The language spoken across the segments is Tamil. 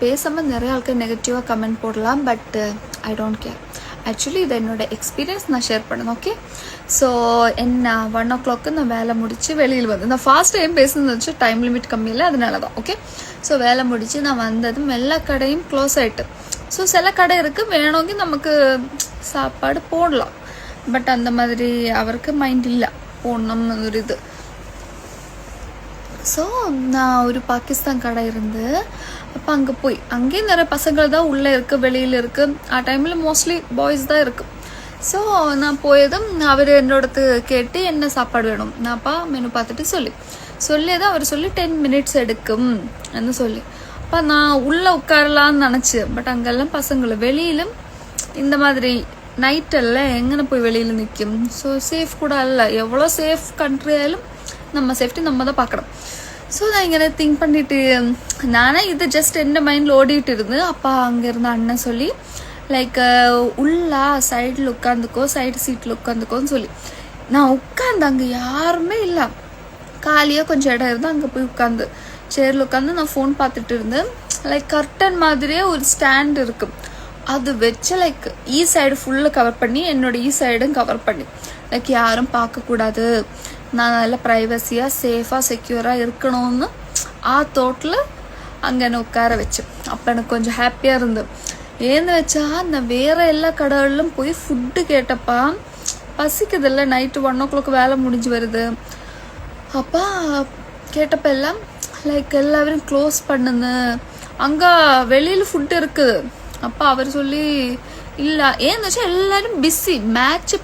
பேசாமல் நிறைய ஆட்கள் நெகட்டிவாக கமெண்ட் போடலாம். But I don't care. Actually இது என்னோடய எக்ஸ்பீரியன்ஸ் நான் ஷேர் பண்ணேன். ஓகே, ஸோ என்ன 1 o'clock நான் வேலை முடித்து வெளியில் வந்து நான் ஃபாஸ்ட் டைம் பேசுனது வச்சு டைம் லிமிட் கம்மியில் அதனால தான். ஓகே, ஸோ வேலை முடித்து நான் வந்ததும் எல்லா கடையும் க்ளோஸ் ஆகிட்டு. ஸோ சில கடை இருக்குது வேணுங்க நமக்கு சாப்பாடு போடலாம். பட் அந்த மாதிரி அவருக்கு மைண்ட் இல்லை போடணும் ஒரு இது. ஸோ நான் ஒரு பாகிஸ்தான் கடை இருந்து அப்போ அங்கே போய் அங்கேயும் நிறைய பசங்கள் தான் உள்ளே இருக்குது வெளியில் இருக்குது. ஆ டைமில் மோஸ்ட்லி பாய்ஸ் தான் இருக்குது. ஸோ நான் போயதும் அவர் என்னோடத்து கேட்டு என்ன சாப்பாடு வேணும் நான்ப்பா மெனு பார்த்துட்டு சொல்லியதான் அவர் சொல்லி 10 minutes எடுக்கும் என்று சொல்லி. அப்போ நான் உள்ளே உட்காரலான்னு நினச்சேன். பட் அங்கெல்லாம் பசங்களை வெளியிலும் இந்த மாதிரி நைட்டெல்லாம் எங்கே போய் வெளியில் நிற்கும். ஸோ சேஃப் கூட இல்லை. எவ்வளோ சேஃப் கண்ட்ரி ஆயாலும் நம்ம சேஃப்டி நம்ம தான் பார்க்கணும். ஸோ நான் இங்கே திங்க் பண்ணிட்டு நானே இது ஜஸ்ட் என்ன மைண்டில் ஓடிட்டு இருந்து. அப்பா அங்கே இருந்த அண்ணன் சொல்லி லைக் உள்ளா சைடில் உட்காந்துக்கோ சைடு சீட்டில் உட்காந்துக்கோன்னு சொல்லி நான் உட்காந்து அங்கே யாருமே இல்லை காலியாக கொஞ்சம் இடம் இருந்து அங்கே போய் உட்காந்து சேரில் உட்காந்து நான் ஃபோன் பார்த்துட்டு இருந்தேன். லைக் கர்டன் மாதிரியே ஒரு ஸ்டாண்ட் இருக்கு. அது வச்சு லைக் ஈ சைடு ஃபுல்லாக கவர் பண்ணி என்னோட ஈ சைடும் கவர் பண்ணி லைக் யாரும் பார்க்கக்கூடாது நான் நல்லா ப்ரைவசியாக சேஃபாக செக்யூராக இருக்கணும்னு தோட்டில் அங்கே என்னை உட்கார வச்சேன். அப்போ எனக்கு கொஞ்சம் ஹாப்பியாக இருந்தது. ஏன்னு வச்சா நான் வேறு எல்லா கடைகளிலும் போய் ஃபுட்டு கேட்டப்பா பசிக்குதில்ல. நைட்டு 1 o'clock வேலை முடிஞ்சு வருது. அப்பா கேட்டப்ப எல்லாம் லைக் எல்லாரும் க்ளோஸ் பண்ணுங்க அங்கே வெளியில் ஃபுட்டு இருக்குது. அப்பா அவர் சொல்லி இல்லை ஏன்னு வச்சா எல்லாரும் பிஸி மேட்ச்சு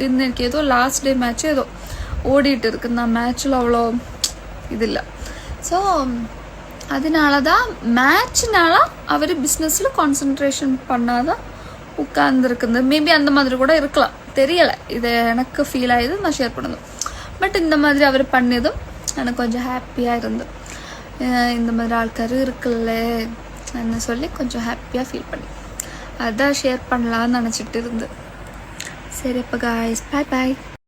இன்னைக்கு ஏதோ லாஸ்ட் டே மேட்ச்சு ஏதோ ஓடிட்டு இருக்கு. நான் மேட்ச்சில் அவ்வளோ இது இல்லை. ஸோ அதனால தான் மேட்ச்னால அவர் பிஸ்னஸில் கான்சன்ட்ரேஷன் பண்ணாதான் உட்கார்ந்துருக்குது. மேபி அந்த மாதிரி கூட இருக்கலாம், தெரியலை. இது எனக்கு ஃபீல் ஆகிது நான் ஷேர் பண்ணதும். பட் இந்த மாதிரி அவர் பண்ணதும் எனக்கு கொஞ்சம் ஹாப்பியாக இருந்தது. இந்த மாதிரி ஆட்கார் இருக்குல்ல என்ன சொல்லி கொஞ்சம் ஹாப்பியாக ஃபீல் பண்ணி அதான் ஷேர் பண்ணலான்னு நினச்சிட்டு இருந்தேன். சரி அப்போ காய்ஸ் பாய் பாய்.